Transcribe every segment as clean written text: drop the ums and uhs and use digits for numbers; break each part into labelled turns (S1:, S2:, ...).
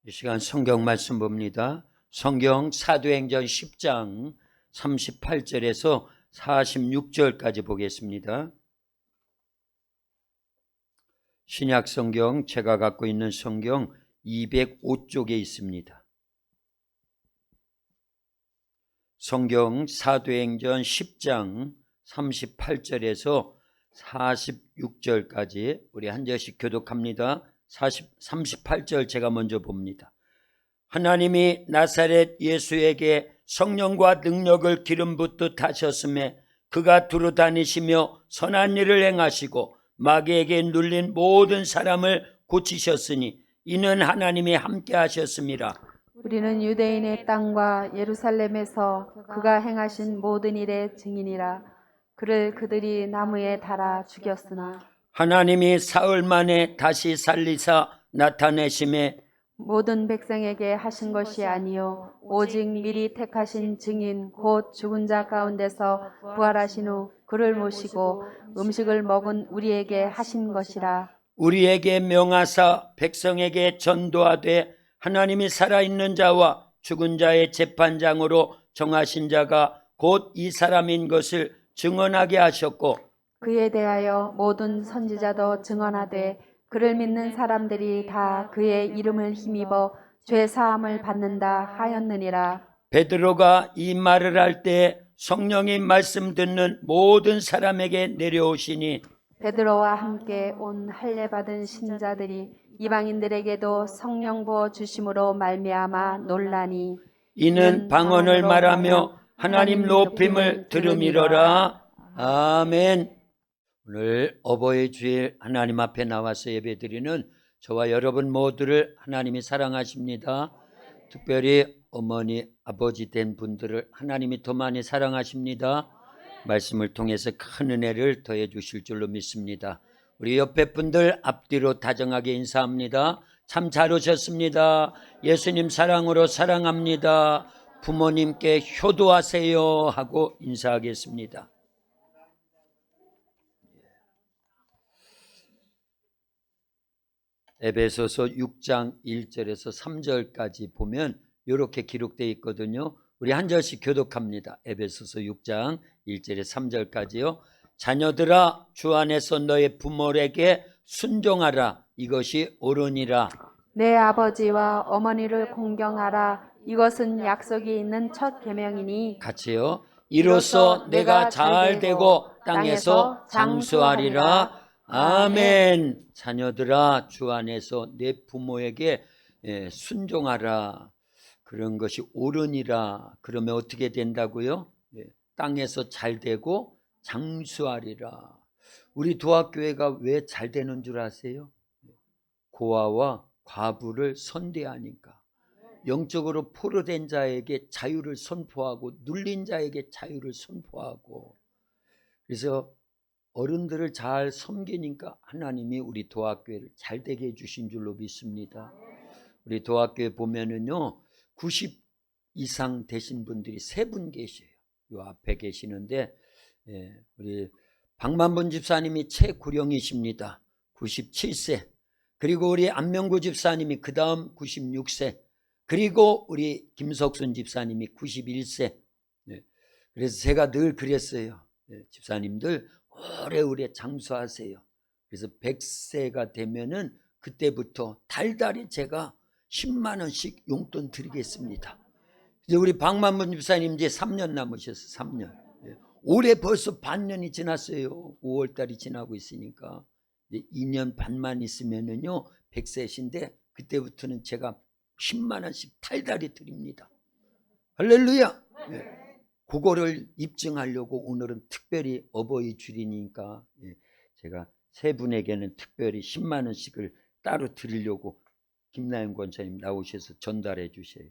S1: 이 시간 성경 말씀 봅니다. 성경 사도행전 10장 38절에서 46절까지 보겠습니다. 신약 성경 제가 갖고 있는 성경 205쪽에 있습니다. 성경 사도행전 10장 38절에서 46절까지 우리 한 절씩 교독합니다. 38절 제가 먼저 봅니다. 하나님이 나사렛 예수에게 성령과 능력을 기름 붓듯 하셨음에 그가 두루 다니시며 선한 일을 행하시고 마귀에게 눌린 모든 사람을 고치셨으니 이는 하나님이 함께 하셨습니다.
S2: 우리는 유대인의 땅과 예루살렘에서 그가 행하신 모든 일의 증인이라. 그를 그들이 나무에 달아 죽였으나
S1: 하나님이 사흘 만에 다시 살리사 나타내심에
S2: 모든 백성에게 하신 것이 아니요 오직 미리 택하신 증인 곧 죽은 자 가운데서 부활하신 후 그를 모시고 음식을 먹은 우리에게 하신 것이라.
S1: 우리에게 명하사 백성에게 전도하되 하나님이 살아있는 자와 죽은 자의 재판장으로 정하신 자가 곧 이 사람인 것을 증언하게 하셨고
S2: 그에 대하여 모든 선지자도 증언하되 그를 믿는 사람들이 다 그의 이름을 힘입어 죄 사함을 받는다 하였느니라.
S1: 베드로가 이 말을 할 때 성령이 말씀 듣는 모든 사람에게 내려오시니
S2: 베드로와 함께 온 할례 받은 신자들이 이방인들에게도 성령 부어 주심으로 말미암아 놀라니
S1: 이는 방언을 말하며 하나님 높임을 들음이로라. 아멘. 오늘 어버이 주일 하나님 앞에 나와서 예배드리는 저와 여러분 모두를 하나님이 사랑하십니다. 특별히 어머니, 아버지 된 분들을 하나님이 더 많이 사랑하십니다. 말씀을 통해서 큰 은혜를 더해 주실 줄로 믿습니다. 우리 옆에 분들 앞뒤로 다정하게 인사합니다. 참 잘 오셨습니다. 예수님 사랑으로 사랑합니다. 부모님께 효도하세요 하고 인사하겠습니다. 에베소서 6장 1절에서 3절까지 보면 이렇게 기록되어 있거든요. 우리 한 절씩 교독합니다. 에베소서 6장 1절에서 3절까지요. 자녀들아 주 안에서 너의 부모에게 순종하라. 이것이 옳으니라.
S2: 내 아버지와 어머니를 공경하라. 이것은 약속이 있는 첫 계명이니
S1: 같이요. 이로써 내가 잘 되고 땅에서 장수하리라. 아멘. 자녀들아 주 안에서 내 부모에게 순종하라. 그런 것이 옳으니라. 그러면 어떻게 된다고요? 땅에서 잘 되고 장수하리라. 우리 도합교회가 왜 잘 되는 줄 아세요? 고아와 과부를 선대하니까. 영적으로 포로된 자에게 자유를 선포하고 눌린 자에게 자유를 선포하고, 그래서 어른들을 잘 섬기니까 하나님이 우리 도합교회를 잘 되게 해주신 줄로 믿습니다. 우리 도합교회 보면은요 90 이상 되신 분들이 3분 계셔요. 요 앞에 계시는데 우리 박만분 집사님이 최고령이십니다. 97세. 그리고 우리 안명구 집사님이 그 다음 96세. 그리고 우리 김석순 집사님이 91세. 그래서 제가 늘 그랬어요. 집사님들 오래오래 장수하세요. 그래서 100세가 되면은 그때부터 달달이 제가 10만 원씩 용돈 드리겠습니다. 이제 우리 박만문 집사님 이제 3년 남으셨어요. 3년. 올해 벌써 반년이 지났어요. 5월달이 지나고 있으니까 이제 2년 반만 있으면은요 100세신데 그때부터는 제가 10만 원씩 달달이 드립니다. 할렐루야. 그거를 입증하려고 오늘은 특별히 어버이 주일이니까 제가 3분에게는 특별히 10만 원씩을 따로 드리려고 김나영 권사님 나오셔서 전달해 주셔요.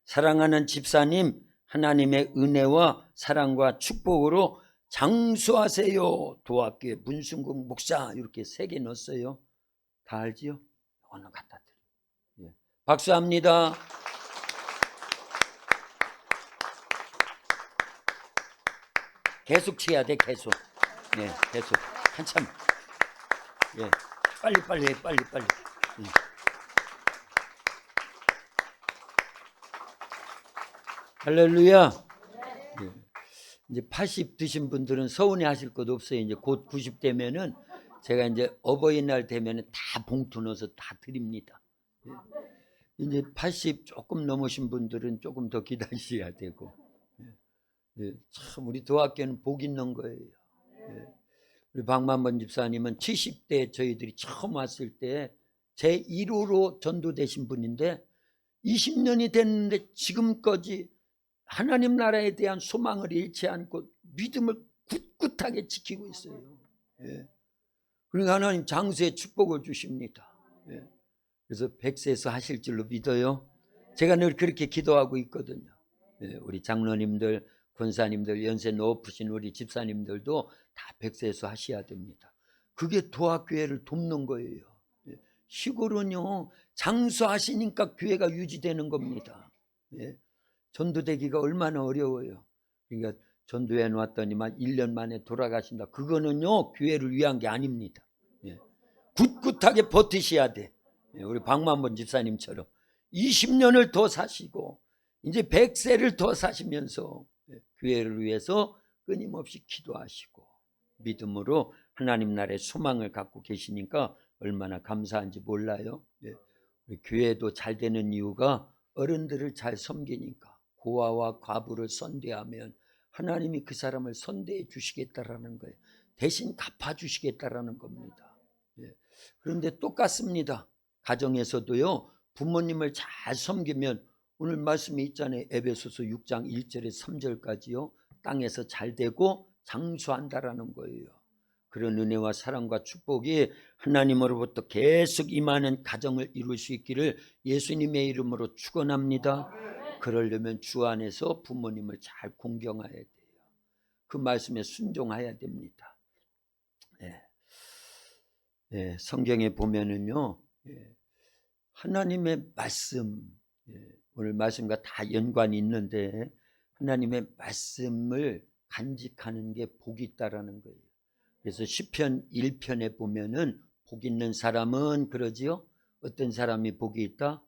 S1: 사랑하는 집사님, 하나님의 은혜와 사랑과 축복으로 장수하세요. 도합교회 문순국 목사 이렇게 3개 넣었어요. 다 알지요? 오늘 갖다 드려요. 박수합니다. 계속 쳐야 돼. 계속. 계속. 한참. 빨리 해. 빨리. 할렐루야. 예. 이제 80 드신 분들은 서운해 하실 것 없어요. 이제 곧 90 되면은 제가 이제 어버이날 되면은 다 봉투 넣어서 다 드립니다. 예. 이제 80 조금 넘으신 분들은 조금 더 기다리셔야 되고. 예. 예. 참 우리 도학교는 복 있는 거예요. 예. 우리 박만번 집사님은 70대 저희들이 처음 왔을 때 제 1호로 전도되신 분인데 20년이 됐는데 지금까지 하나님 나라에 대한 소망을 잃지 않고 믿음을 굳굳하게 지키고 있어요. 예. 그러니까 하나님 장수의 축복을 주십니다. 예. 그래서 100세에서 하실 줄로 믿어요. 제가 늘 그렇게 기도하고 있거든요. 예. 우리 장로님들, 권사님들, 연세 높으신 우리 집사님들도 다 100세에서 하셔야 됩니다. 그게 도학교회를 돕는 거예요. 예. 시골은요 장수하시니까 교회가 유지되는 겁니다. 예. 전도되기가 얼마나 어려워요. 그러니까 전도해 놨더니만 1년 만에 돌아가신다. 그거는요 교회를 위한 게 아닙니다. 예. 굳굳하게 버티셔야 돼. 예. 우리 박만번 집사님처럼 20년을 더 사시고 이제 100세를 더 사시면서 교회를 위해서 끊임없이 기도하시고 믿음으로 하나님 나라의 소망을 갖고 계시니까 얼마나 감사한지 몰라요. 예. 우리 교회도 잘 되는 이유가 어른들을 잘 섬기니까. 고아와 과부를 선대하면 하나님이 그 사람을 선대해 주시겠다라는 거예요. 대신 갚아주시겠다라는 겁니다. 예. 그런데 똑같습니다. 가정에서도요 부모님을 잘 섬기면 오늘 말씀이 있잖아요. 에베소서 6장 1절에서 3절까지요. 땅에서 잘 되고 장수한다라는 거예요. 그런 은혜와 사랑과 축복이 하나님으로부터 계속 임하는 가정을 이룰 수 있기를 예수님의 이름으로 축원합니다. 그러려면 주 안에서 부모님을 잘 공경해야 돼요. 그 말씀에 순종해야 됩니다. 예. 예, 성경에 보면은요, 예, 하나님의 말씀, 예, 오늘 말씀과 다 연관이 있는데 하나님의 말씀을 간직하는 게 복이 있다라는 거예요. 그래서 시편 1편에 보면은 복 있는 사람은 그러지요. 어떤 사람이 복이 있다?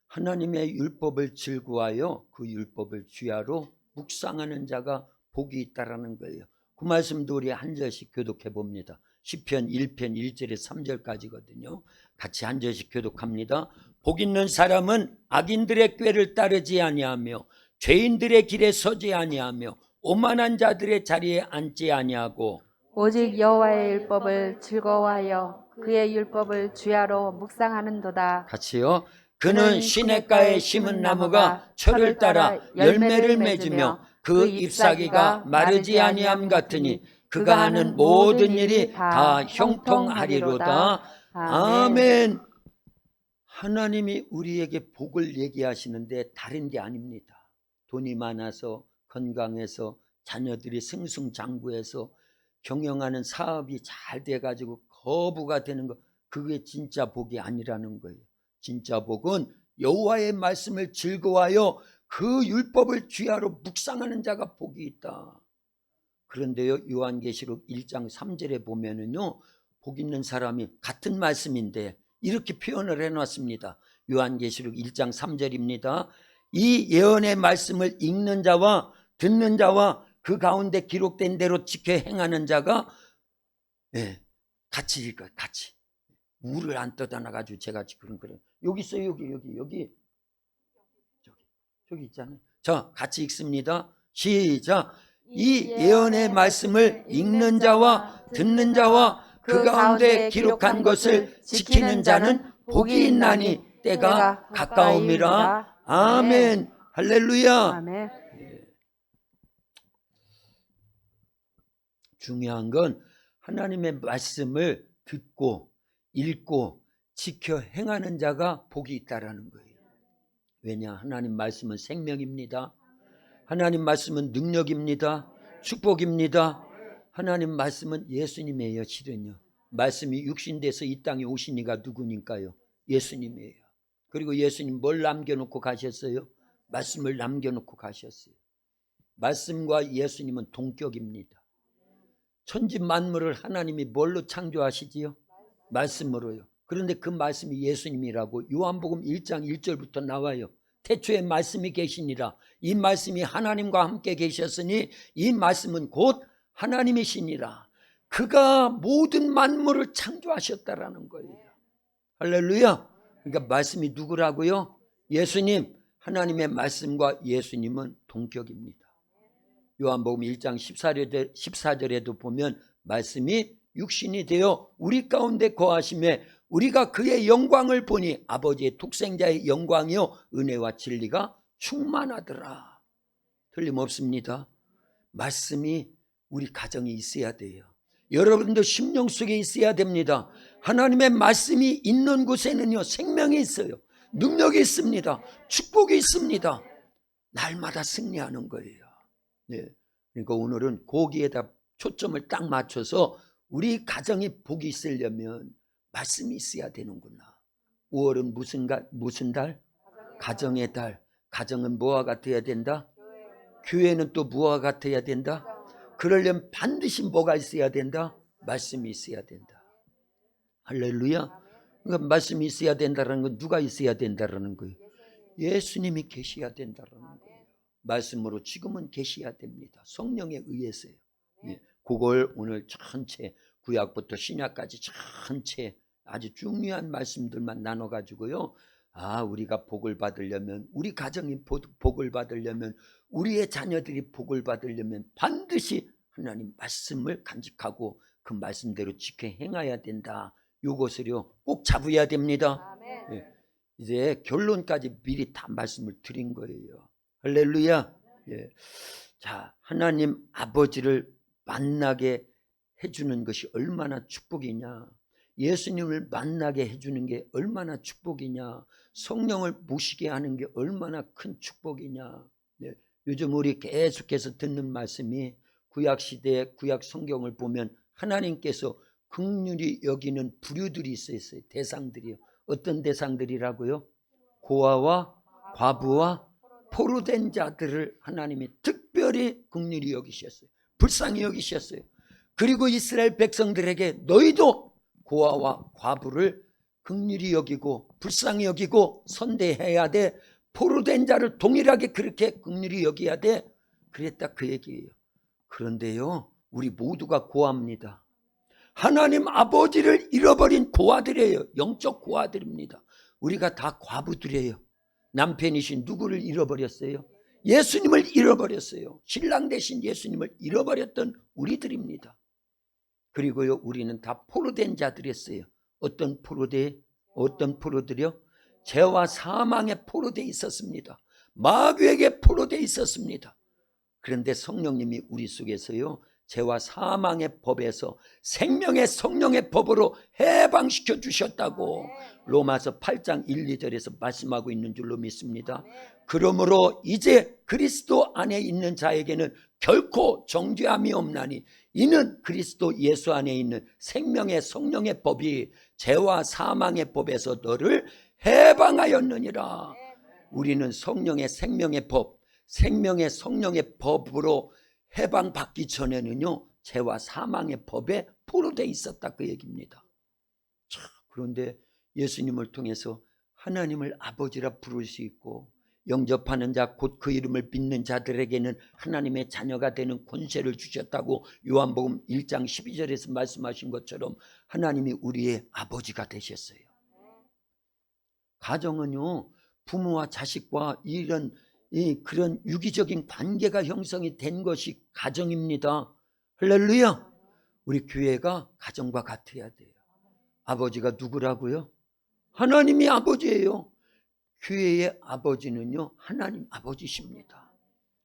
S1: 하나님의 율법을 즐거워하여 그 율법을 주야로 묵상하는 자가 복이 있다라는 거예요. 그 말씀도 우리 한 절씩 교독해 봅니다. 시편 1편 1절에서 3절까지거든요. 같이 한 절씩 교독합니다. 복 있는 사람은 악인들의 꾀를 따르지 아니하며 죄인들의 길에 서지 아니하며 오만한 자들의 자리에 앉지 아니하고
S2: 오직 여호와의 율법을 즐거워하여 그의 율법을 주야로 묵상하는도다.
S1: 같이요. 그는 시냇가에 심은 나무가 철을 따라 열매를 맺으며 그 잎사귀가 마르지 아니함 같으니 그가 하는 모든 일이 다 형통하리로다. 아멘. 하나님이 우리에게 복을 얘기하시는데 다른 게 아닙니다. 돈이 많아서 건강해서 자녀들이 승승장구해서 경영하는 사업이 잘 돼가지고 거부가 되는 거, 그게 진짜 복이 아니라는 거예요. 진짜 복은 여호와의 말씀을 즐거워하여 그 율법을 주야로 묵상하는 자가 복이 있다. 그런데요 요한계시록 1장 3절에 보면은요 복 있는 사람이 같은 말씀인데 이렇게 표현을 해놨습니다. 요한계시록 1장 3절입니다. 이 예언의 말씀을 읽는 자와 듣는 자와 그 가운데 기록된 대로 지켜 행하는 자가 같이 읽어요. 같이. 물을 안 떠다 놔가지고 제가 지금 그래. 여기 있어요. 여기 저기 있잖아요. 자, 같이 읽습니다. 시작. 이 예언의 말씀을 읽는 자와 듣는 자와 그 가운데 기록한 것을 지키는 자는 복이 있나니 때가 가까움이라. 아멘. 할렐루야.
S2: 아멘.
S1: 중요한 건 하나님의 말씀을 듣고 읽고 지켜 행하는 자가 복이 있다라는 거예요. 왜냐? 하나님 말씀은 생명입니다. 하나님 말씀은 능력입니다. 축복입니다. 하나님 말씀은 예수님이에요. 실은요. 말씀이 육신돼서 이 땅에 오신 이가 누구니까요? 예수님이에요. 그리고 예수님 뭘 남겨놓고 가셨어요? 말씀을 남겨놓고 가셨어요. 말씀과 예수님은 동격입니다. 천지 만물을 하나님이 뭘로 창조하시지요? 말씀으로요. 그런데 그 말씀이 예수님이라고 요한복음 1장 1절부터 나와요. 태초에 말씀이 계시니라. 이 말씀이 하나님과 함께 계셨으니 이 말씀은 곧 하나님이시니라. 그가 모든 만물을 창조하셨다라는 거예요. 할렐루야. 그러니까 말씀이 누구라고요? 예수님. 하나님의 말씀과 예수님은 동격입니다. 요한복음 1장 14절에도 보면 말씀이 육신이 되어 우리 가운데 거하심에 우리가 그의 영광을 보니 아버지의 독생자의 영광이요 은혜와 진리가 충만하더라. 틀림없습니다. 말씀이 우리 가정에 있어야 돼요. 여러분도 심령 속에 있어야 됩니다. 하나님의 말씀이 있는 곳에는요 생명이 있어요. 능력이 있습니다. 축복이 있습니다. 날마다 승리하는 거예요. 네. 그러니까 오늘은 거기에다 초점을 딱 맞춰서 우리 가정에 복이 있으려면 말씀이 있어야 되는구나. 5월은 무슨 달? 가정의 달. 가정은 뭐와 같아야 된다? 교회는 또 뭐와 같아야 된다? 그러려면 반드시 뭐가 있어야 된다? 말씀이 있어야 된다. 할렐루야. 그러니까 말씀이 있어야 된다는 건 누가 있어야 된다는 거예요? 예수님이 계셔야 된다는 거예요. 말씀으로 지금은 계셔야 됩니다. 성령에 의해서요. 예, 그걸 오늘 전체 구약부터 신약까지 전체 아주 중요한 말씀들만 나눠가지고요. 우리가 복을 받으려면, 우리 가정이 복을 받으려면, 우리의 자녀들이 복을 받으려면 반드시 하나님 말씀을 간직하고 그 말씀대로 지켜 행해야 된다. 이것을요 꼭 잡아야 됩니다. 예, 이제 결론까지 미리 다 말씀을 드린 거예요. 할렐루야. 예. 자, 하나님 아버지를 만나게 해주는 것이 얼마나 축복이냐. 예수님을 만나게 해주는 게 얼마나 축복이냐. 성령을 모시게 하는 게 얼마나 큰 축복이냐. 네. 요즘 우리 계속해서 듣는 말씀이 구약시대의 구약 성경을 보면 하나님께서 긍휼히 여기는 부류들이 있어요. 대상들이요. 어떤 대상들이라고요? 고아와 과부와 포로된 자들을 하나님이 특별히 긍휼히 여기셨어요. 불쌍히 여기셨어요. 그리고 이스라엘 백성들에게 너희도 고아와 과부를 긍휼히 여기고 불쌍히 여기고 선대해야 돼. 포로된 자를 동일하게 그렇게 긍휼히 여겨야 돼. 그랬다 그 얘기예요. 그런데요 우리 모두가 고아입니다. 하나님 아버지를 잃어버린 고아들이에요. 영적 고아들입니다. 우리가 다 과부들이에요. 남편이신 누구를 잃어버렸어요? 예수님을 잃어버렸어요. 신랑 대신 예수님을 잃어버렸던 우리들입니다. 그리고요 우리는 다 포로된 자들이었어요. 어떤 포로들이요? 죄와 사망에 포로되어 있었습니다. 마귀에게 포로되어 있었습니다. 그런데 성령님이 우리 속에서요 죄와 사망의 법에서 생명의 성령의 법으로 해방시켜 주셨다고 로마서 8장 1, 2절에서 말씀하고 있는 줄로 믿습니다. 그러므로 이제 그리스도 안에 있는 자에게는 결코 정죄함이 없나니 이는 그리스도 예수 안에 있는 생명의 성령의 법이 죄와 사망의 법에서 너를 해방하였느니라. 우리는 성령의 생명의 법, 생명의 성령의 법으로 해방받기 전에는요 죄와 사망의 법에 포로되어 있었다 그 얘기입니다. 그런데 예수님을 통해서 하나님을 아버지라 부를 수 있고 영접하는 자 곧 그 이름을 믿는 자들에게는 하나님의 자녀가 되는 권세를 주셨다고 요한복음 1장 12절에서 말씀하신 것처럼 하나님이 우리의 아버지가 되셨어요. 가정은요 부모와 자식과 그런 유기적인 관계가 형성이 된 것이 가정입니다. 할렐루야. 우리 교회가 가정과 같아야 돼요. 아버지가 누구라고요? 하나님이 아버지예요. 교회의 아버지는요 하나님 아버지십니다.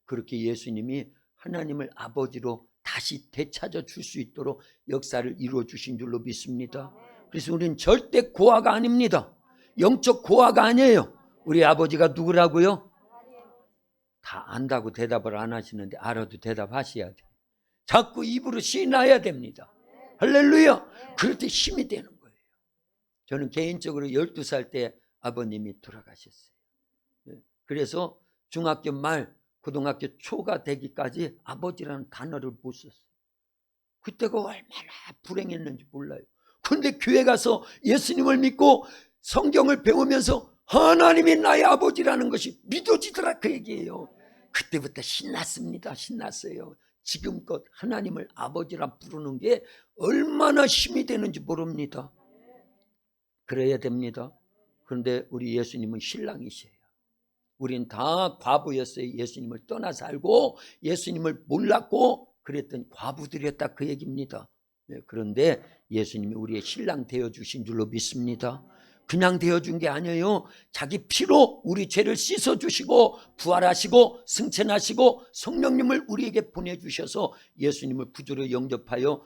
S1: 그렇게 예수님이 하나님을 아버지로 다시 되찾아 줄 수 있도록 역사를 이루어 주신 줄로 믿습니다. 그래서 우리는 절대 고아가 아닙니다. 영적 고아가 아니에요. 우리 아버지가 누구라고요? 다 안다고 대답을 안 하시는데 알아도 대답하셔야 돼요. 자꾸 입으로 시인해야 됩니다. 할렐루야. 그럴 때 힘이 되는 거예요. 저는 개인적으로 12살 때 아버님이 돌아가셨어요. 그래서 중학교 말 고등학교 초가 되기까지 아버지라는 단어를 못 썼어요. 그때가 얼마나 불행했는지 몰라요. 그런데 교회 가서 예수님을 믿고 성경을 배우면서 하나님이 나의 아버지라는 것이 믿어지더라, 그 얘기예요. 그때부터 신났습니다. 신났어요. 지금껏 하나님을 아버지라 부르는 게 얼마나 힘이 되는지 모릅니다. 그래야 됩니다. 그런데 우리 예수님은 신랑이세요. 우린 다 과부였어요. 예수님을 떠나 살고 예수님을 몰랐고 그랬던 과부들이었다, 그 얘기입니다. 그런데 예수님이 우리의 신랑 되어주신 줄로 믿습니다. 그냥 되어준 게 아니에요. 자기 피로 우리 죄를 씻어주시고 부활하시고 승천하시고 성령님을 우리에게 보내주셔서 예수님을 구주로 영접하여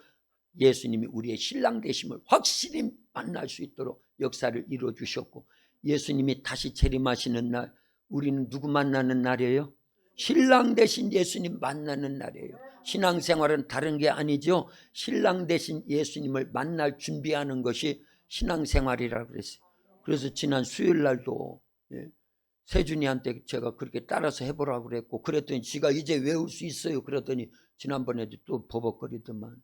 S1: 예수님이 우리의 신랑 되심을 확실히 만날 수 있도록 역사를 이루어주셨고, 예수님이 다시 재림하시는 날, 우리는 누구 만나는 날이에요? 신랑 되신 예수님 만나는 날이에요. 신앙생활은 다른 게 아니죠. 신랑 되신 예수님을 만날 준비하는 것이 신앙생활이라고 그랬어요. 그래서 지난 수요일 날도 세준이한테 제가 그렇게 따라서 해보라고 그랬고, 그랬더니 지가 이제 외울 수 있어요. 그랬더니 지난번에도 또 버벅거리더만.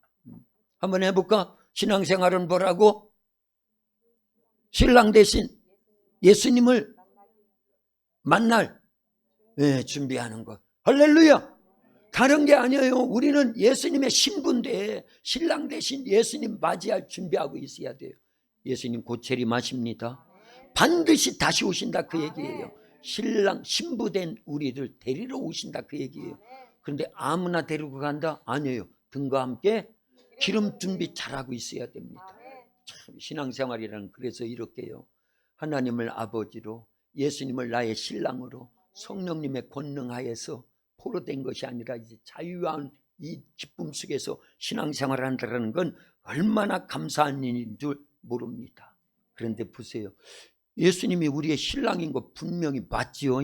S1: 한번 해볼까? 신앙생활은 뭐라고? 신랑 대신 예수님을 만날 준비하는 것. 할렐루야. 다른 게 아니에요. 우리는 예수님의 신부인데 신랑 대신 예수님 맞이할 준비하고 있어야 돼요. 예수님 곧 재림하십니다. 반드시 다시 오신다, 그 얘기예요. 신랑 신부된 우리들 데리러 오신다, 그 얘기예요. 그런데 아무나 데리고 간다? 아니에요. 등과 함께 기름 준비 잘하고 있어야 됩니다. 참 신앙생활이란 그래서 이렇게요. 하나님을 아버지로, 예수님을 나의 신랑으로, 성령님의 권능하에서 포로된 것이 아니라 이제 자유한 이 기쁨 속에서 신앙생활을 한다는 건 얼마나 감사한 일인 줄 모릅니다. 그런데 보세요. 예수님이 우리의 신랑인 거 분명히 맞지요.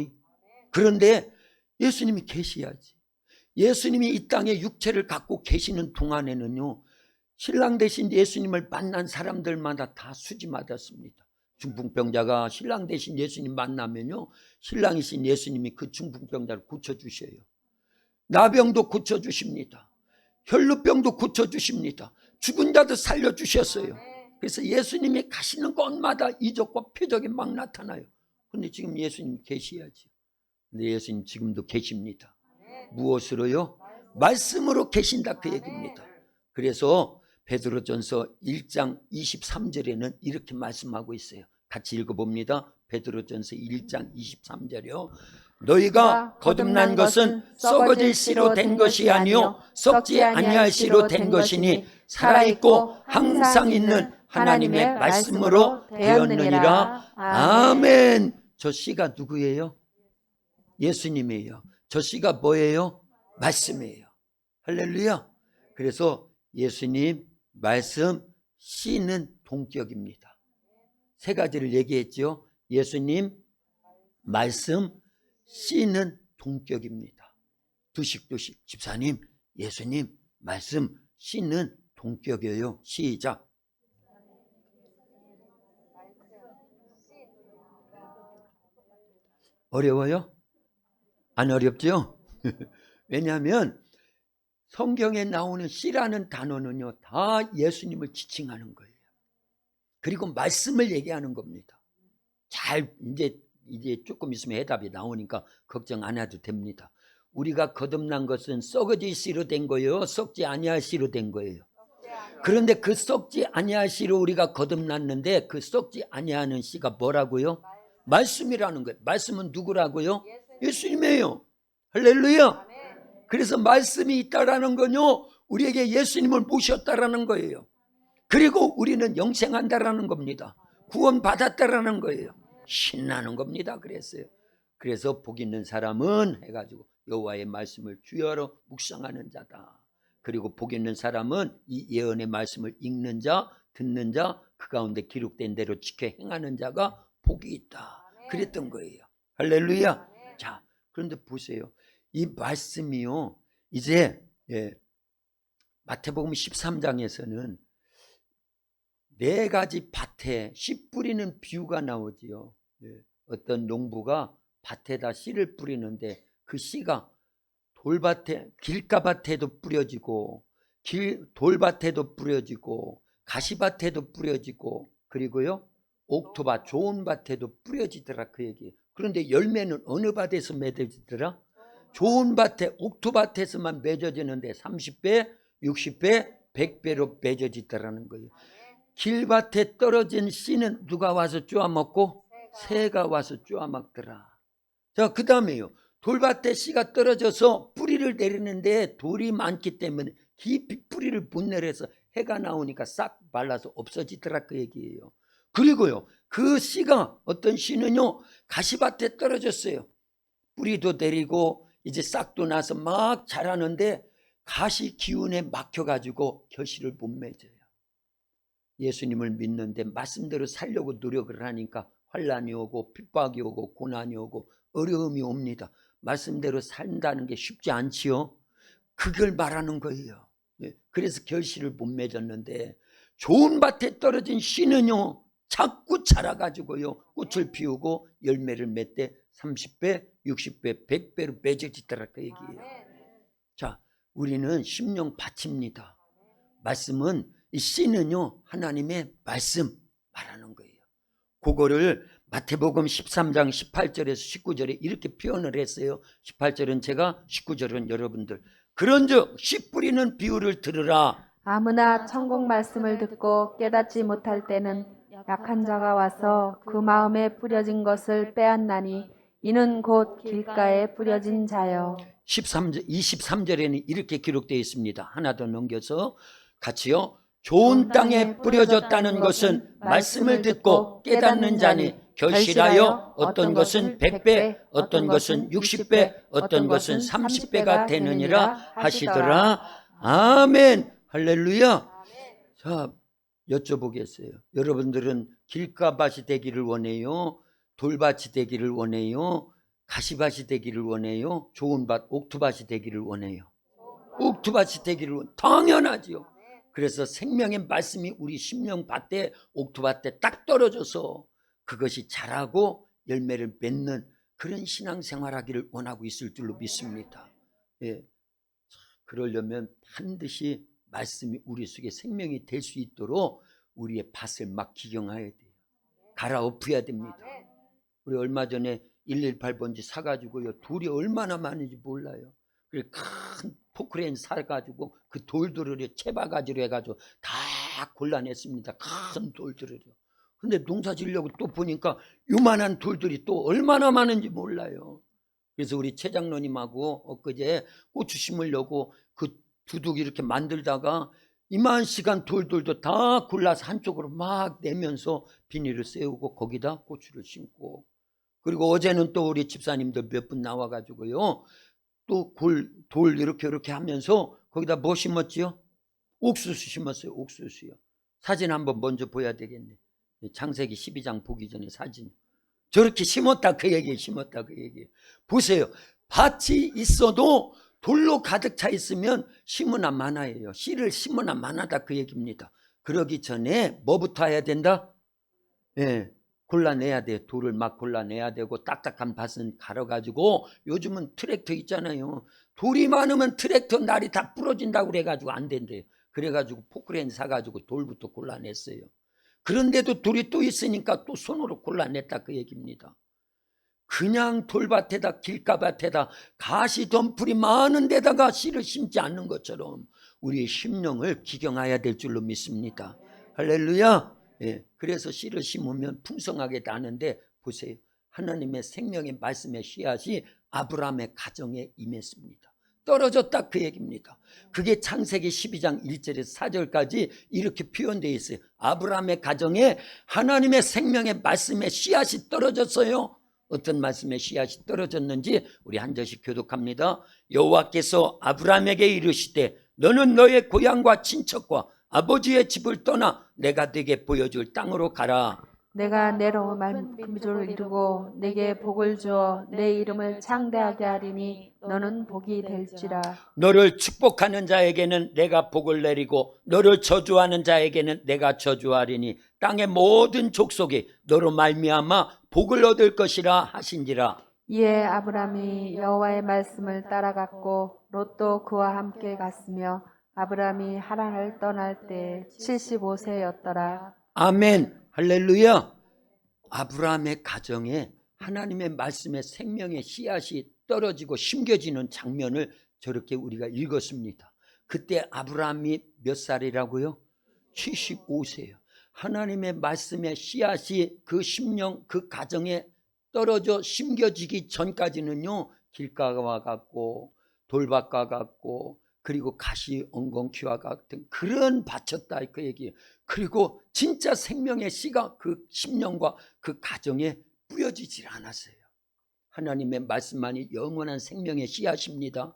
S1: 그런데 예수님이 계셔야지. 예수님이 이 땅에 육체를 갖고 계시는 동안에는요, 신랑 대신 예수님을 만난 사람들마다 다 수지 맞았습니다. 중풍병자가 신랑 대신 예수님 만나면요, 신랑이신 예수님이 그 중풍병자를 고쳐주셔요. 나병도 고쳐주십니다. 혈루병도 고쳐주십니다. 죽은 자도 살려주셨어요. 그래서 예수님이 가시는 곳마다 이적과 표적이 막 나타나요. 그런데 지금 예수님 계셔야지. 근데 예수님 지금도 계십니다. 무엇으로요? 말씀으로 계신다, 그 얘기입니다. 그래서 베드로전서 1장 23절에는 이렇게 말씀하고 있어요. 같이 읽어봅니다. 베드로전서 1장 23절이요. 너희가 거듭난 것은 썩어질 씨로 된 것이 아니요 썩지 아니할 씨로 된 것이니 살아있고 항상 있는 하나님의 말씀으로 되었느니라. 아멘. 저 씨가 누구예요? 예수님이에요. 저 씨가 뭐예요? 말씀이에요. 할렐루야. 그래서 예수님, 말씀, 씨는 동격입니다. 세 가지를 얘기했죠. 예수님, 말씀, 씨는 동격입니다. 두식 집사님, 예수님, 말씀, 씨는 동격이에요. 시작. 어려워요? 안 어렵죠? 왜냐하면 성경에 나오는 씨라는 단어는요, 다 예수님을 지칭하는 거예요. 그리고 말씀을 얘기하는 겁니다. 잘 이제 조금 있으면 해답이 나오니까 걱정 안 해도 됩니다. 우리가 거듭난 것은 썩어질 씨로 된 거예요, 썩지 아니할 씨로 된 거예요. 그런데 그 썩지 아니할 씨로 우리가 거듭났는데 그 썩지 아니하는 씨가 뭐라고요? 말씀이라는 거예요. 말씀은 누구라고요? 예수님이에요. 할렐루야. 그래서 말씀이 있다라는 건요, 우리에게 예수님을 모셨다라는 거예요. 그리고 우리는 영생한다라는 겁니다. 구원 받았다라는 거예요. 신나는 겁니다. 그래서 복 있는 사람은 해가지고 여호와의 말씀을 주여로 묵상하는 자다. 그리고 복 있는 사람은 이 예언의 말씀을 읽는 자, 듣는 자, 그 가운데 기록된 대로 지켜 행하는 자가 복이 있다. 그랬던 거예요. 할렐루야. 자, 그런데 보세요. 이 말씀이요, 이제 마태복음 13장에서는 네 가지 밭에 씨 뿌리는 비유가 나오지요. 어떤 농부가 밭에다 씨를 뿌리는데 그 씨가 돌밭에, 길가밭에도 뿌려지고 돌밭에도 뿌려지고 가시밭에도 뿌려지고 그리고요 옥토밭 좋은 밭에도 뿌려지더라 그 얘기예요. 그런데 열매는 어느 밭에서 맺어지더라? 좋은 밭에 옥토밭에서만 맺어지는데 30배, 60배, 100배로 맺어지더라는 거예요. 길밭에 떨어진 씨는 누가 와서 쪼아먹고? 새가 와서 쪼아먹더라. 자, 그 다음에요. 돌밭에 씨가 떨어져서 뿌리를 내리는데 돌이 많기 때문에 깊이 뿌리를 못 내려서 해가 나오니까 싹 말라서 없어지더라 그 얘기예요. 그리고요, 그 씨가 어떤 씨는요, 가시밭에 떨어졌어요. 뿌리도 내리고 이제 싹도 나서 막 자라는데 가시 기운에 막혀가지고 결실을 못 맺어요. 예수님을 믿는데 말씀대로 살려고 노력을 하니까 환난이 오고 핍박이 오고 고난이 오고 어려움이 옵니다. 말씀대로 산다는 게 쉽지 않지요. 그걸 말하는 거예요. 그래서 결실을 못 맺었는데 좋은 밭에 떨어진 씨는요, 자꾸 자라가지고요, 꽃을 피우고 열매를 맺되 30배, 60배, 100배로 맺어지더라 그 얘기예요. 자, 우리는 심령 밭입니다. 말씀은 이 씨는요, 하나님의 말씀 말하는 거예요. 그거를 마태복음 13장 18절에서 19절에 이렇게 표현을 했어요. 18절은 제가, 19절은 여러분들. 그런즉 씨 뿌리는 비유를 들으라.
S2: 아무나 천국 말씀을 듣고 깨닫지 못할 때는 약한 자가 와서 그 마음에 뿌려진 것을 빼앗나니 이는 곧 길가에 뿌려진 자요.
S1: 23절에는 이렇게 기록되어 있습니다. 하나 더 넘겨서 같이요. 좋은 땅에 뿌려졌다는 것은 말씀을 듣고 깨닫는 자니 결실하여 어떤 것은 100배, 어떤 것은 60배, 어떤 것은 30배가 되느니라 하시더라. 아멘. 할렐루야. 자, 여쭤보겠어요. 여러분들은 길가밭이 되기를 원해요? 돌밭이 되기를 원해요? 가시밭이 되기를 원해요? 좋은 밭, 옥토밭이 되기를 원해요? 옥토밭이 되기를 당연하지요. 그래서 생명의 말씀이 우리 심령 밭에, 옥토밭에 딱 떨어져서 그것이 자라고 열매를 맺는 그런 신앙생활하기를 원하고 있을 줄로 믿습니다. 예. 그러려면 반드시 말씀이 우리 속에 생명이 될 수 있도록 우리의 밭을 막 기경해야 돼요. 갈아엎어야 됩니다. 우리 얼마 전에 118번지 사가지고요, 돌이 얼마나 많은지 몰라요. 큰 포크레인 사가지고 그 돌들을 채바가지로 해가지고 다 골라냈습니다. 큰 돌들을요. 근데 농사 지으려고 또 보니까 요만한 돌들이 또 얼마나 많은지 몰라요. 그래서 우리 최장로님하고 엊그제 고추 심으려고 그 두둑 이렇게 만들다가 이만 시간 돌들도 다 골라서 한쪽으로 막 내면서 비닐을 세우고 거기다 고추를 심고, 그리고 어제는 또 우리 집사님들 몇 분 나와가지고요, 또 돌 이렇게 하면서 거기다 뭐 심었지요? 옥수수 심었어요. 옥수수요. 사진 한번 먼저 보여야 되겠네. 창세기 12장 보기 전에 사진. 저렇게 심었다 그 얘기예요. 심었다 그 얘기예요. 보세요. 밭이 있어도 돌로 가득 차 있으면 심으나 마나예요. 씨를 심으나 마나다 그 얘기입니다. 그러기 전에 뭐부터 해야 된다? 예, 골라내야 돼. 돌을 막 골라내야 되고, 딱딱한 밭은 갈아가지고, 요즘은 트랙터 있잖아요. 돌이 많으면 트랙터 날이 다 부러진다고 그래가지고 안 된대요. 그래가지고 포크레인 사가지고 돌부터 골라냈어요. 그런데도 돌이 또 있으니까 또 손으로 골라냈다 그 얘기입니다. 그냥 돌밭에다 길가밭에다 가시 덤불이 많은 데다가 씨를 심지 않는 것처럼 우리의 심령을 기경해야 될 줄로 믿습니다. 할렐루야. 예, 그래서 씨를 심으면 풍성하게 나는데, 보세요. 하나님의 생명의 말씀의 씨앗이 아브라함의 가정에 임했습니다. 떨어졌다 그 얘기입니다. 그게 창세기 12장 1절에서 4절까지 이렇게 표현되어 있어요. 아브라함의 가정에 하나님의 생명의 말씀의 씨앗이 떨어졌어요. 어떤 말씀의 씨앗이 떨어졌는지 우리 한 절씩 교독합니다. 여호와께서 아브라함에게 이르시되 너는 너의 고향과 친척과 아버지의 집을 떠나 내가 네게 보여줄 땅으로 가라.
S2: 내가 내로 만금주를 이루고 내게 복을 주어 내 이름을 창대하게 하리니 너는 복이 될지라.
S1: 너를 축복하는 자에게는 내가 복을 내리고 너를 저주하는 자에게는 내가 저주하리니 땅의 모든 족속이 너로 말미암아 복을 얻을 것이라 하신지라.
S2: 이에 아브람이 여호와의 말씀을 따라갔고 롯도 그와 함께 갔으며 아브람이 하란을 떠날 때 75세였더라.
S1: 아멘. 할렐루야. 아브라함의 가정에 하나님의 말씀의 생명의 씨앗이 떨어지고 심겨지는 장면을 저렇게 우리가 읽었습니다. 그때 아브라함이 몇 살이라고요? 75세예요. 하나님의 말씀의 씨앗이 그 심령, 그 가정에 떨어져 심겨지기 전까지는요, 길가와 같고 돌밭과 같고 그리고 가시 엉겅퀴와 같은 그런 밭이었다 그 얘기예요. 그리고 진짜 생명의 씨가 그 심령과 그 가정에 뿌려지질 않았어요. 하나님의 말씀만이 영원한 생명의 씨앗입니다.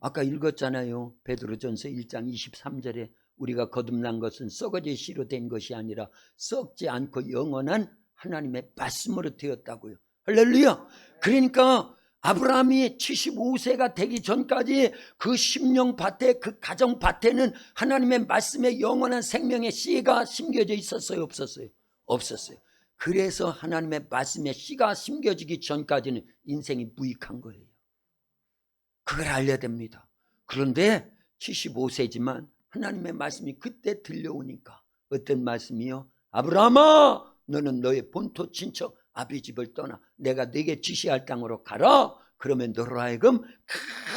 S1: 아까 읽었잖아요. 베드로전서 1장 23절에 우리가 거듭난 것은 썩어질 씨로 된 것이 아니라 썩지 않고 영원한 하나님의 말씀으로 되었다고요. 할렐루야. 그러니까 아브라함이 75세가 되기 전까지 그 심령 밭에, 그 가정 밭에는 하나님의 말씀의 영원한 생명의 씨가 심겨져 있었어요? 없었어요? 없었어요. 그래서 하나님의 말씀의 씨가 심겨지기 전까지는 인생이 무익한 거예요. 그걸 알려야 됩니다. 그런데 75세지만 하나님의 말씀이 그때 들려오니까 어떤 말씀이요? 아브라함아, 너는 너의 본토 친척 아비 집을 떠나 내가 네게 지시할 땅으로 가라. 그러면 너로 하여금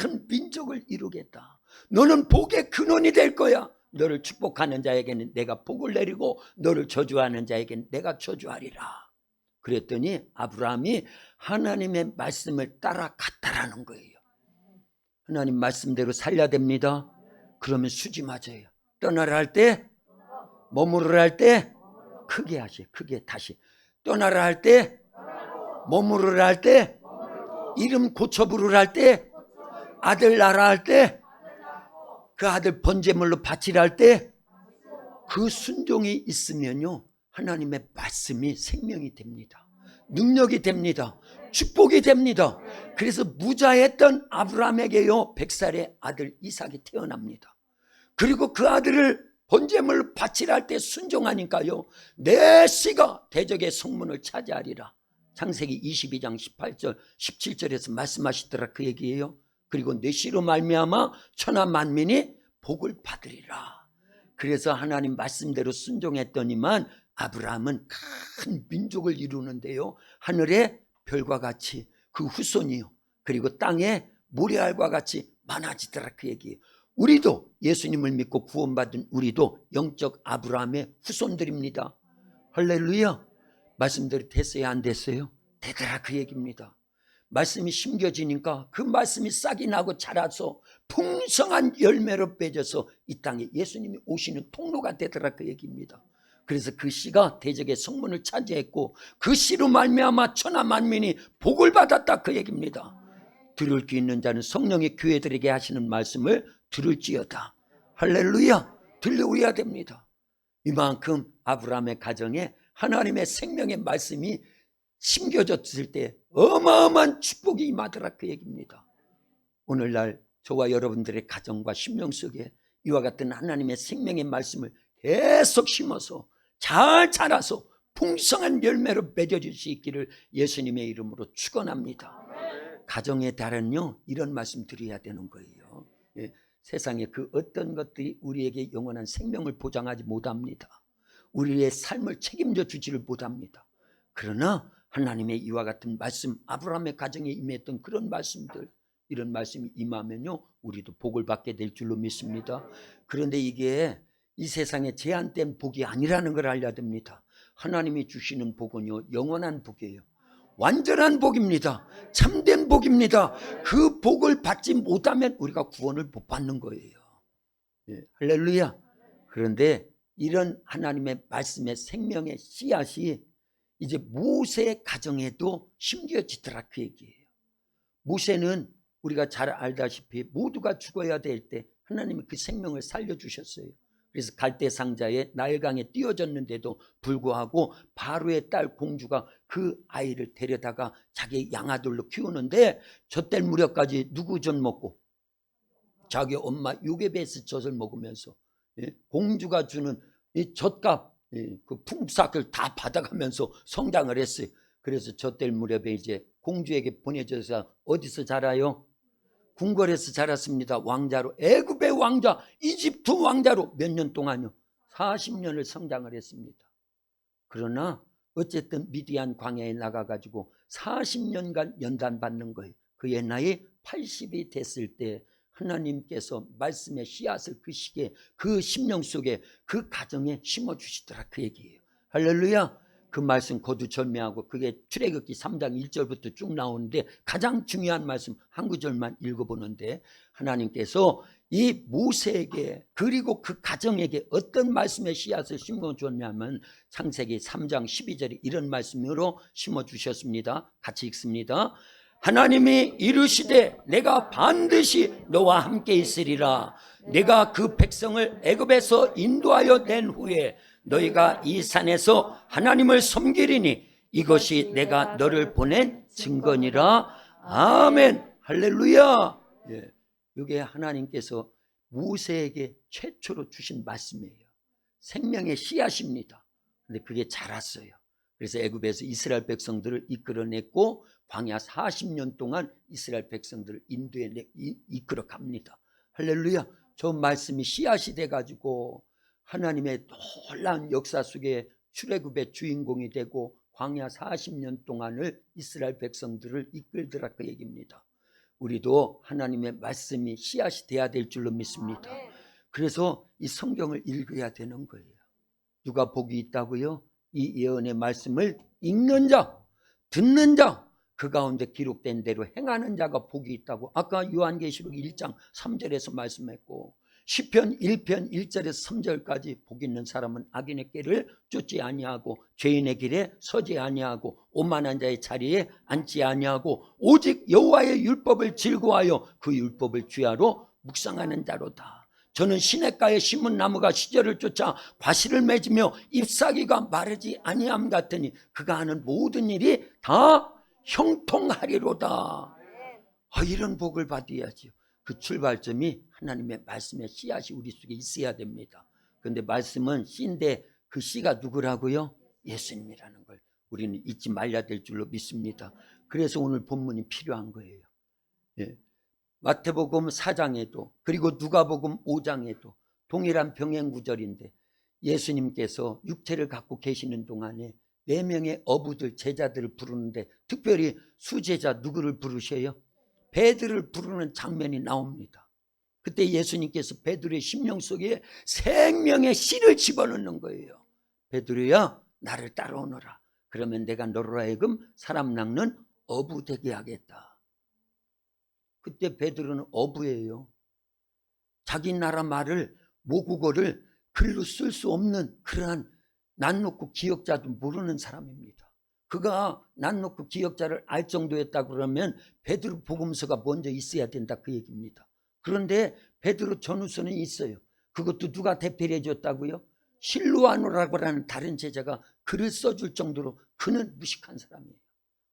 S1: 큰 민족을 이루겠다. 너는 복의 근원이 될 거야. 너를 축복하는 자에게는 내가 복을 내리고 너를 저주하는 자에게는 내가 저주하리라. 그랬더니 아브라함이 하나님의 말씀을 따라갔다라는 거예요. 하나님 말씀대로 살려야 됩니다. 그러면 수지 맞아요. 떠나라 할 때, 머무르라 할 때 크게 하세요. 크게 다시. 떠나라 할 때, 머무르라 할 때, 이름 고쳐 부르라 할 때, 아들 낳으라 할 때, 그 아들 번제물로 바치라 할 때, 그 순종이 있으면요, 하나님의 말씀이 생명이 됩니다. 능력이 됩니다. 축복이 됩니다. 그래서 무자했던 아브라함에게요 100살의 아들 이삭이 태어납니다. 그리고 그 아들을 번제물로 바치라 할 때 순종하니까요 내 씨가 대적의 성문을 차지하리라. 창세기 22장 18절 17절에서 말씀하시더라 그 얘기예요. 그리고 내 씨로 말미암아 천하 만민이 복을 받으리라. 그래서 하나님 말씀대로 순종했더니만 아브라함은 큰 민족을 이루는데요 하늘의 별과 같이 그 후손이요 그리고 땅에 모래알과 같이 많아지더라 그 얘기예요. 우리도 예수님을 믿고 구원받은 우리도 영적 아브라함의 후손들입니다. 할렐루야. 말씀대로 됐어요 안 됐어요? 되더라 그 얘기입니다. 말씀이 심겨지니까 그 말씀이 싹이 나고 자라서 풍성한 열매로 맺어서 이 땅에 예수님이 오시는 통로가 되더라 그 얘기입니다. 그래서 그 씨가 대적의 성문을 차지했고 그 씨로 말미암아 천하 만민이 복을 받았다 그 얘기입니다. 들을 귀 있는 자는 성령의 교회들에게 하시는 말씀을 들을지어다. 할렐루야. 들려오야 됩니다. 이만큼 아브라함의 가정에 하나님의 생명의 말씀이 심겨졌을 때 어마어마한 축복이 임하더라 그 얘기입니다. 오늘날 저와 여러분들의 가정과 심령 속에 이와 같은 하나님의 생명의 말씀을 계속 심어서 잘 자라서 풍성한 열매로 맺어질 수 있기를 예수님의 이름으로 축원합니다. 가정의 달은요 이런 말씀 드려야 되는 거예요. 예, 세상에 그 어떤 것들이 우리에게 영원한 생명을 보장하지 못합니다. 우리의 삶을 책임져 주지를 못합니다. 그러나 하나님의 이와 같은 말씀, 아브라함의 가정에 임했던 그런 말씀들, 이런 말씀이 임하면요 우리도 복을 받게 될 줄로 믿습니다. 그런데 이게 이 세상에 제한된 복이 아니라는 걸 알아야 됩니다. 하나님이 주시는 복은요 영원한 복이에요. 완전한 복입니다. 참된 복입니다. 그 복을 받지 못하면 우리가 구원을 못 받는 거예요. 예, 할렐루야. 그런데 이런 하나님의 말씀의 생명의 씨앗이 이제 모세의 가정에도 심겨지더라 그 얘기예요. 모세는 우리가 잘 알다시피 모두가 죽어야 될 때 하나님이 그 생명을 살려주셨어요. 그래서 갈대 상자에 나일강에 띄어졌는데도 불구하고 바로의 딸 공주가 그 아이를 데려다가 자기 양아들로 키우는데 젖될 무렵까지 누구 젖 먹고 자기 엄마 요게베스 젖을 먹으면서 공주가 주는 이 젖값 그 품삯을 다 받아가면서 성장을 했어요. 그래서 젖될 무렵에 이제 공주에게 보내져서 어디서 자라요? 궁궐에서 자랐습니다. 왕자로, 애굽의 왕자, 이집트 왕자로 몇 년 동안요 40년을 성장을 했습니다. 그러나 어쨌든 미디안 광야에 나가가지고 40년간 연단받는 거예요. 그의 나이 80이 됐을 때 하나님께서 말씀의 씨앗을 그 시기에 그 심령 속에 그 가정에 심어주시더라, 그 얘기예요. 할렐루야. 그 말씀 거두절미하고 그게 출애굽기 3장 1절부터 쭉 나오는데 가장 중요한 말씀 한 구절만 읽어보는데, 하나님께서 이 모세에게 그리고 그 가정에게 어떤 말씀의 씨앗을 심어주었냐면 창세기 3장 12절에 이런 말씀으로 심어주셨습니다. 같이 읽습니다. 하나님이 이르시되 내가 반드시 너와 함께 있으리라. 내가 그 백성을 애굽에서 인도하여 낸 후에 너희가 이 산에서 하나님을 섬기리니 이것이 내가 너를 보낸 증거니라. 아멘. 할렐루야. 예, 이게 하나님께서 모세에게 최초로 주신 말씀이에요. 생명의 씨앗입니다. 근데 그게 자랐어요. 그래서 애굽에서 이스라엘 백성들을 이끌어냈고 광야 40년 동안 이스라엘 백성들을 인도에 이끌어 갑니다. 할렐루야. 저 말씀이 씨앗이 돼가지고 하나님의 놀라운 역사 속에 출애굽의 주인공이 되고 광야 40년 동안을 이스라엘 백성들을 이끌더라, 그 얘기입니다. 우리도 하나님의 말씀이 씨앗이 돼야 될 줄로 믿습니다. 그래서 이 성경을 읽어야 되는 거예요. 누가 복이 있다고요? 이 예언의 말씀을 읽는 자, 듣는 자, 그 가운데 기록된 대로 행하는 자가 복이 있다고 아까 요한계시록 1장 3절에서 말씀했고, 시편 1편 1절에서 3절까지 복 있는 사람은 악인의 길을 쫓지 아니하고 죄인의 길에 서지 아니하고 오만한 자의 자리에 앉지 아니하고 오직 여호와의 율법을 즐거워하여 그 율법을 주야로 묵상하는 자로다. 저는 시냇가에 심은 나무가 시절을 쫓아 과실을 맺으며 잎사귀가 마르지 아니함 같으니 그가 하는 모든 일이 다 형통하리로다. 이런 복을 받아야죠. 그 출발점이 하나님의 말씀의 씨앗이 우리 속에 있어야 됩니다. 그런데 말씀은 씨인데 그 씨가 누구라고요? 예수님이라는 걸 우리는 잊지 말아야 될 줄로 믿습니다. 그래서 오늘 본문이 필요한 거예요. 예. 마태복음 4장에도 그리고 누가복음 5장에도 동일한 병행 구절인데 예수님께서 육체를 갖고 계시는 동안에 4명의 어부들 제자들을 부르는데 특별히 수제자 누구를 부르셔요? 베드로를 부르는 장면이 나옵니다. 그때 예수님께서 베드로의 심령 속에 생명의 씨를 집어넣는 거예요. 베드로야, 나를 따라오너라. 그러면 내가 너로 하여금 사람 낚는 어부 되게 하겠다. 그때 베드로는 어부예요. 자기 나라 말을 모국어를 글로 쓸 수 없는 그러한 낯놓고 기역자도 모르는 사람입니다. 그가 낯놓고 기역자를 알 정도였다 그러면 베드로 복음서가 먼저 있어야 된다, 그 얘기입니다. 그런데 베드로 전후서는 있어요. 그것도 누가 대필해 줬다고요? 실루아노라고 하는 다른 제자가 글을 써줄 정도로 그는 무식한 사람이에요.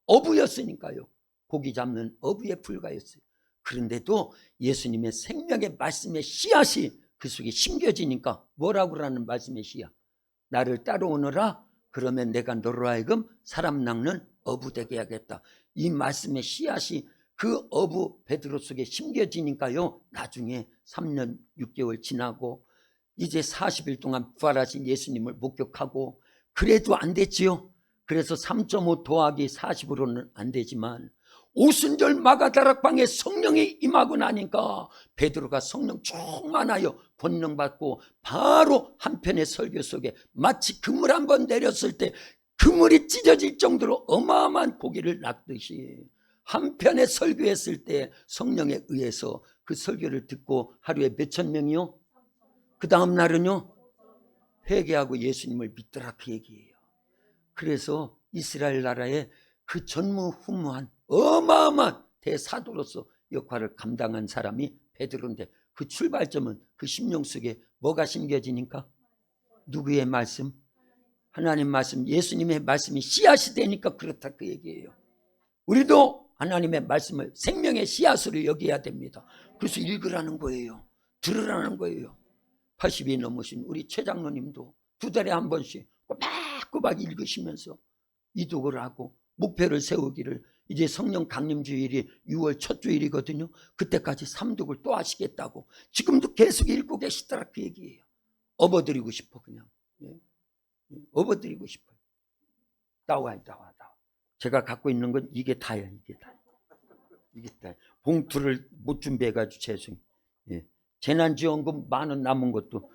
S1: 어부였으니까요. 고기 잡는 어부에 불과했어요. 그런데도 예수님의 생명의 말씀의 씨앗이 그 속에 심겨지니까 뭐라고 하는 말씀의 씨앗? 나를 따라오너라. 그러면 내가 너로 하여금 사람 낚는 어부 되게 하겠다. 이 말씀의 씨앗이 그 어부 베드로 속에 심겨지니까요. 나중에 3년 6개월 지나고 이제 40일 동안 부활하신 예수님을 목격하고 그래도 안 됐지요. 그래서 3.5 더하기 40으로는 안 되지만 오순절 마가다락방에 성령이 임하고 나니까 베드로가 성령 충만하여 권능받고 바로 한편의 설교 속에 마치 그물 한번 내렸을 때 그물이 찢어질 정도로 어마어마한 고기를 낚듯이 한편의 설교했을 때 성령에 의해서 그 설교를 듣고 하루에 몇천 명이요? 그 다음 날은요? 회개하고 예수님을 믿더라, 그 얘기예요. 그래서 이스라엘 나라에 그 전무후무한 어마어마한 대사도로서 역할을 감당한 사람이 베드로인데 그 출발점은 그 심령 속에 뭐가 심겨지니까? 누구의 말씀? 하나님 말씀, 예수님의 말씀이 씨앗이 되니까 그렇다, 그 얘기예요. 우리도 하나님의 말씀을 생명의 씨앗으로 여겨야 됩니다. 그래서 읽으라는 거예요. 들으라는 거예요. 80이 넘으신 우리 최 장로님도 2달에 한 번씩 꼬박꼬박 읽으시면서 이독을 하고 목표를 세우기를, 이제 성령 강림 주일이 6월 첫 주일이거든요. 그때까지 3독을 또 하시겠다고 지금도 계속 읽고 계시더라, 그 얘기예요. 업어드리고 싶어, 그냥. 업어드리고 싶어요. 나와. 제가 갖고 있는 건 이게 다야. 이게 다. 봉투를 못 준비해가지고 죄송해요. 예. 재난지원금 10,000원 남은 것도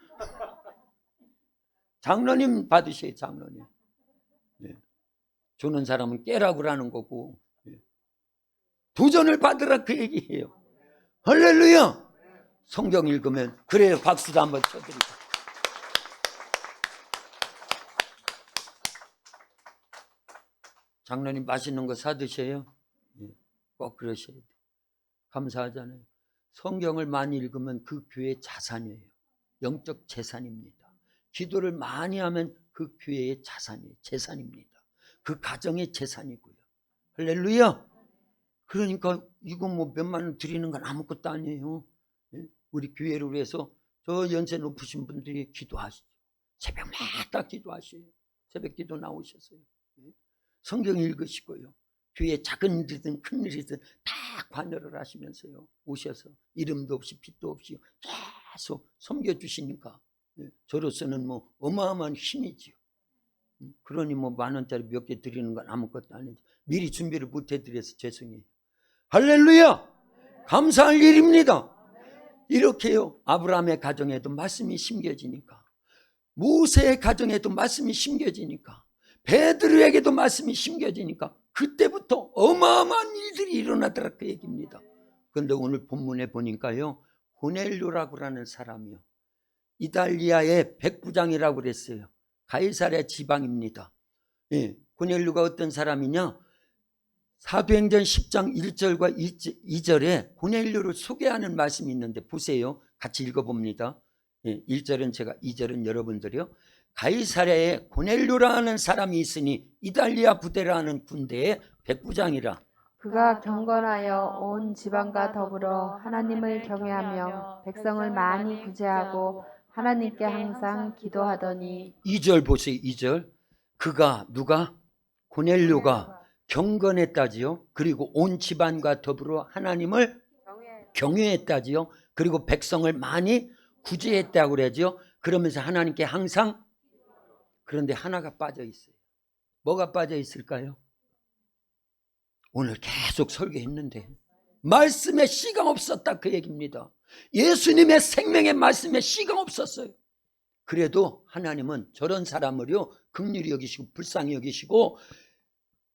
S1: 장로님 받으세요. 장로님. 예. 주는 사람은 깨라고라는 거고, 예. 도전을 받으라 그 얘기예요. 할렐루야. 성경 읽으면 그래요. 박수도 한번 쳐드리고. 장로님 맛있는 거 사드셔요. 예. 꼭 그러셔야 돼요. 감사하잖아요. 성경을 많이 읽으면 그 교회의 자산이에요. 영적 재산입니다. 기도를 많이 하면 그 교회의 자산이에요. 재산입니다. 그 가정의 재산이고요. 할렐루야. 그러니까 이거 뭐 몇만 원 드리는 건 아무것도 아니에요. 예? 우리 교회를 위해서 저 연세 높으신 분들이 기도하시죠. 새벽마다 기도하셔요. 새벽 기도 나오셨어요. 예? 성경 읽으시고요. 교회 작은 일이든 큰 일이든 다 관여를 하시면서요. 오셔서 이름도 없이 빛도 없이 계속 섬겨주시니까 저로서는 뭐 어마어마한 힘이지요. 그러니 뭐 10,000원짜리 몇 개 드리는 건 아무것도 아니죠. 미리 준비를 못 해드려서 죄송해요. 할렐루야. 감사할 일입니다. 이렇게요. 아브라함의 가정에도 말씀이 심겨지니까, 모세의 가정에도 말씀이 심겨지니까, 베드로에게도 말씀이 심겨지니까 그때부터 어마어마한 일들이 일어나더라 그 얘기입니다. 그런데 오늘 본문에 보니까요, 고넬료라고 하는 사람이요, 이달리아의 백부장이라고 그랬어요. 가이사랴 지방입니다. 예, 고넬료가 어떤 사람이냐, 사도행전 10장 1절과 2절에 고넬료를 소개하는 말씀이 있는데 보세요. 같이 읽어봅니다. 예, 1절은 제가, 2절은 여러분들이요. 가이사랴에 고넬료라는 사람이 있으니 이달리아 부대라는 군대의 백부장이라.
S2: 그가 경건하여 온 지방과 더불어 하나님을 경외하며 백성을 많이 구제하고 하나님께 항상 기도하더니.
S1: 2절 보세요. 2절. 그가 누가? 고넬료가 경건했다지요. 그리고 온 집안과 더불어 하나님을 경외했다지요. 그리고 백성을 많이 구제했다고 그러죠. 그러면서 하나님께 항상. 그런데 하나가 빠져 있어요. 뭐가 빠져 있을까요? 오늘 계속 설교했는데 말씀에 씨가 없었다 그 얘기입니다. 예수님의 생명의 말씀에 씨가 없었어요. 그래도 하나님은 저런 사람을요 긍휼히 여기시고 불쌍히 여기시고,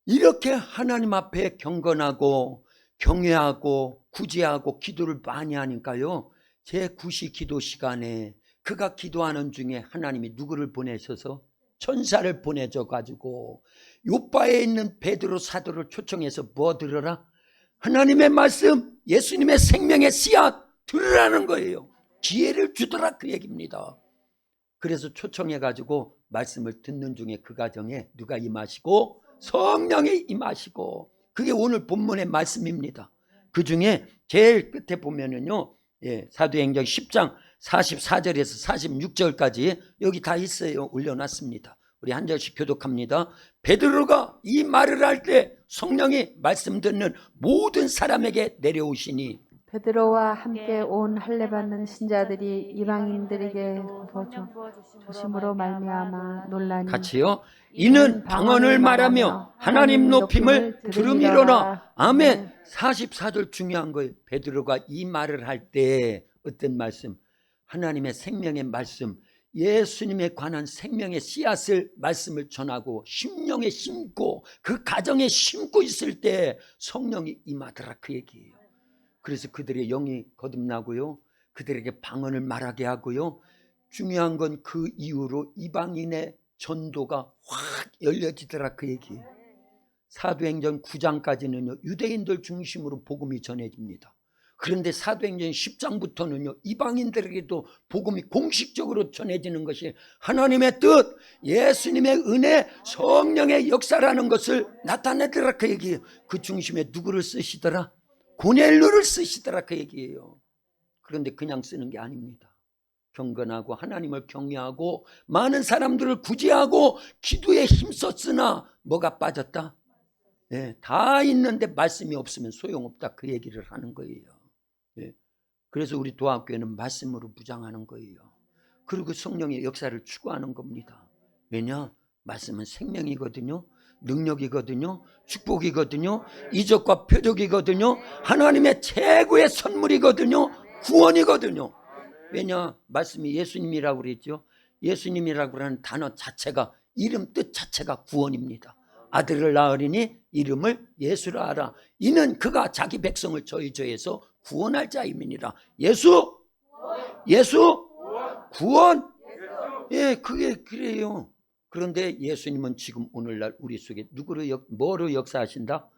S1: 이렇게 하나님 앞에 경건하고 경외하고 구제하고 기도를 많이 하니까요, 제9시 기도 시간에 그가 기도하는 중에 하나님이 누구를 보내셔서 천사를 보내줘 가지고 요바에 있는 베드로 사도를 초청해서 뭐 들어라? 하나님의 말씀, 예수님의 생명의 씨앗 들으라는 거예요. 기회를 주더라 그 얘기입니다. 그래서 초청해 가지고 말씀을 듣는 중에 그 가정에 누가 임하시고? 성령이 임하시고. 그게 오늘 본문의 말씀입니다. 그 중에 제일 끝에 보면은요, 예, 사도행전 10장 44절에서 46절까지 여기 다 있어요. 올려놨습니다. 우리 한 절씩 교독합니다. 베드로가 이 말을 할 때 성령이 말씀 듣는 모든 사람에게 내려오시니.
S2: 베드로와 함께 온 할례 받는 신자들이 이방인들에게 조심으로 말미암아 논란이.
S1: 같이요. 이는 방언을 말하며 하나님 높임을 들음이로라. 아멘. 44절 중요한 거예요. 베드로가 이 말을 할 때 어떤 말씀? 하나님의 생명의 말씀, 예수님에 관한 생명의 씨앗을 말씀을 전하고 심령에 심고 그 가정에 심고 있을 때 성령이 임하더라 그 얘기예요. 그래서 그들의 영이 거듭나고요, 그들에게 방언을 말하게 하고요, 중요한 건 그 이후로 이방인의 전도가 확 열려지더라 그 얘기예요. 사도행전 9장까지는요 유대인들 중심으로 복음이 전해집니다. 그런데 사도행전 10장부터는요 이방인들에게도 복음이 공식적으로 전해지는 것이 하나님의 뜻, 예수님의 은혜, 성령의 역사라는 것을 나타내더라 그 얘기예요. 그 중심에 누구를 쓰시더라? 고넬료를 쓰시더라 그 얘기예요. 그런데 그냥 쓰는 게 아닙니다. 경건하고 하나님을 경외하고 많은 사람들을 구제하고 기도에 힘썼으나 뭐가 빠졌다? 네, 다 있는데 말씀이 없으면 소용없다 그 얘기를 하는 거예요. 네, 그래서 우리 도합교회는 말씀으로 무장하는 거예요. 그리고 성령의 역사를 추구하는 겁니다. 왜냐? 말씀은 생명이거든요. 능력이거든요. 축복이거든요. 이적과 표적이거든요. 하나님의 최고의 선물이거든요. 구원이거든요. 왜냐? 말씀이 예수님이라고 그랬죠. 예수님이라고 하는 단어 자체가, 이름 뜻 자체가 구원입니다. 아들을 낳으리니 이름을 예수라 하라. 이는 그가 자기 백성을 저희 죄에서 구원할 자임이니라. 예수 구원. 예, 그게 그래요. 그런데 예수님은 지금 오늘날 우리 속에 뭐로 역사하신다?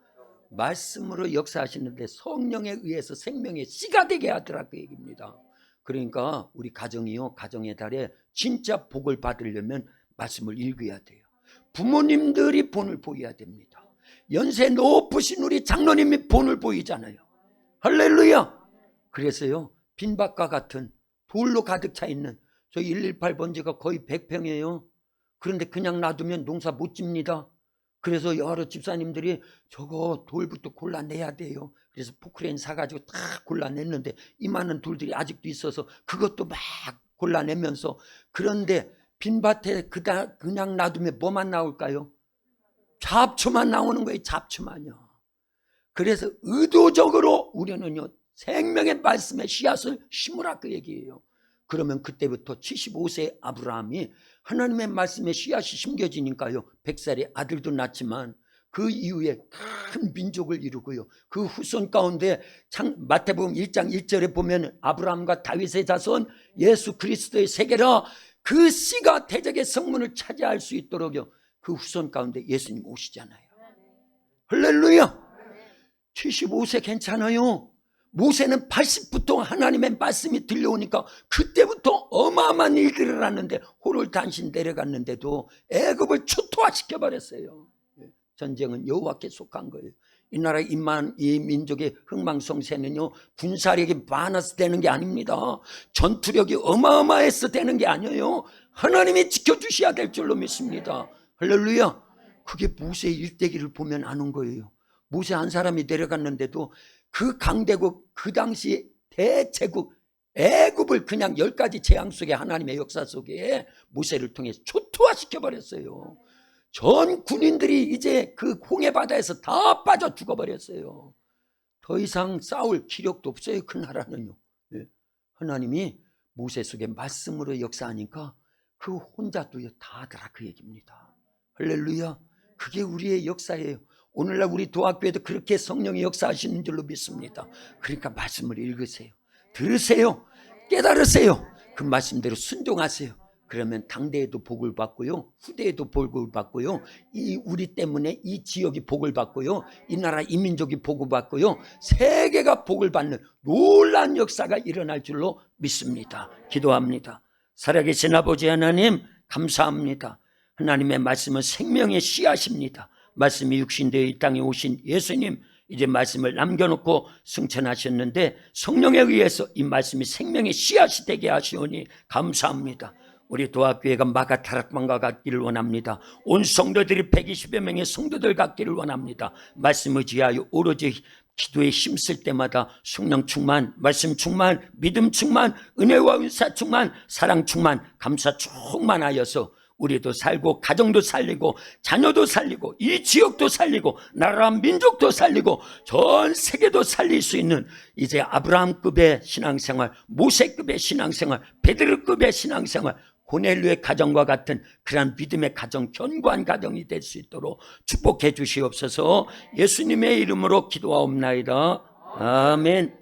S1: 말씀으로 역사하시는데 성령에 의해서 생명의 씨가 되게 하더라, 그 얘기입니다. 그러니까 우리 가정이요, 가정의 달에 진짜 복을 받으려면 말씀을 읽어야 돼요. 부모님들이 본을 보여야 됩니다. 연세 높으신 우리 장로님이 본을 보이잖아요. 할렐루야. 그래서요, 빈밭과 같은 돌로 가득 차 있는 저 118번지가 거의 100평이에요. 그런데 그냥 놔두면 농사 못 집니다. 그래서 여러 집사님들이 저거 돌부터 골라내야 돼요. 그래서 포크레인 사가지고 다 골라냈는데 이만한 돌들이 아직도 있어서 그것도 막 골라내면서, 그런데 빈밭에 그냥 놔두면 뭐만 나올까요? 잡초만 나오는 거예요. 잡초만요. 그래서 의도적으로 우리는요, 생명의 말씀의 씨앗을 심으라, 그 얘기예요. 그러면 그때부터 75세 아브라함이 하나님의 말씀의 씨앗이 심겨지니까요, 100살의 아들도 낳지만 그 이후에 큰 민족을 이루고요, 그 후손 가운데 마태복음 1장 1절에 보면 아브라함과 다윗의 자손 예수 그리스도의 세계라, 그 씨가 대적의 성문을 차지할 수 있도록요, 그 후손 가운데 예수님 오시잖아요. 할렐루야. 75세 괜찮아요. 모세는 80부터 하나님의 말씀이 들려오니까 그때부터 어마어마한 일들을 하는데, 호를 단신 내려갔는데도 애굽을 초토화시켜버렸어요. 전쟁은 여호와께 속한 거예요. 이 나라 이 민족의 흥망성쇠는요, 군사력이 많아서 되는 게 아닙니다. 전투력이 어마어마해서 되는 게 아니에요. 하나님이 지켜주셔야 될 줄로 믿습니다. 할렐루야. 그게 모세의 일대기를 보면 아는 거예요. 모세 한 사람이 내려갔는데도 그 강대국, 그 당시 대제국 애굽을 그냥 10가지 재앙 속에, 하나님의 역사 속에 모세를 통해 초토화시켜버렸어요. 전 군인들이 이제 그 홍해 바다에서 다 빠져 죽어버렸어요. 더 이상 싸울 기력도 없어요, 그 나라는요. 하나님이 모세 속에 말씀으로 역사하니까 그 혼자도 다 하더라, 그 얘기입니다. 할렐루야. 그게 우리의 역사예요. 오늘날 우리 도학교에도 그렇게 성령이 역사하시는 줄로 믿습니다. 그러니까 말씀을 읽으세요. 들으세요. 깨달으세요. 그 말씀대로 순종하세요. 그러면 당대에도 복을 받고요, 후대에도 복을 받고요, 우리 때문에 이 지역이 복을 받고요, 이 나라 이 민족이 복을 받고요, 세계가 복을 받는 놀라운 역사가 일어날 줄로 믿습니다. 기도합니다. 살아계신 아버지 하나님, 감사합니다. 하나님의 말씀은 생명의 씨앗입니다. 말씀이 육신되어 이 땅에 오신 예수님, 이제 말씀을 남겨놓고 승천하셨는데 성령에 의해서 이 말씀이 생명의 씨앗이 되게 하시오니 감사합니다. 우리 도학교회가 마가다락방과 같기를 원합니다. 온 성도들이 120여 명의 성도들 같기를 원합니다. 말씀 의지하여 오로지 기도에 힘쓸 때마다 성령 충만, 말씀 충만, 믿음 충만, 은혜와 은사 충만, 사랑 충만, 감사 충만하여서 우리도 살고 가정도 살리고 자녀도 살리고 이 지역도 살리고 나라 민족도 살리고 전 세계도 살릴 수 있는 이제 아브라함급의 신앙생활, 모세급의 신앙생활, 베드로급의 신앙생활, 고넬료의 가정과 같은 그러한 믿음의 가정, 견고한 가정이 될 수 있도록 축복해 주시옵소서. 예수님의 이름으로 기도하옵나이다. 아멘.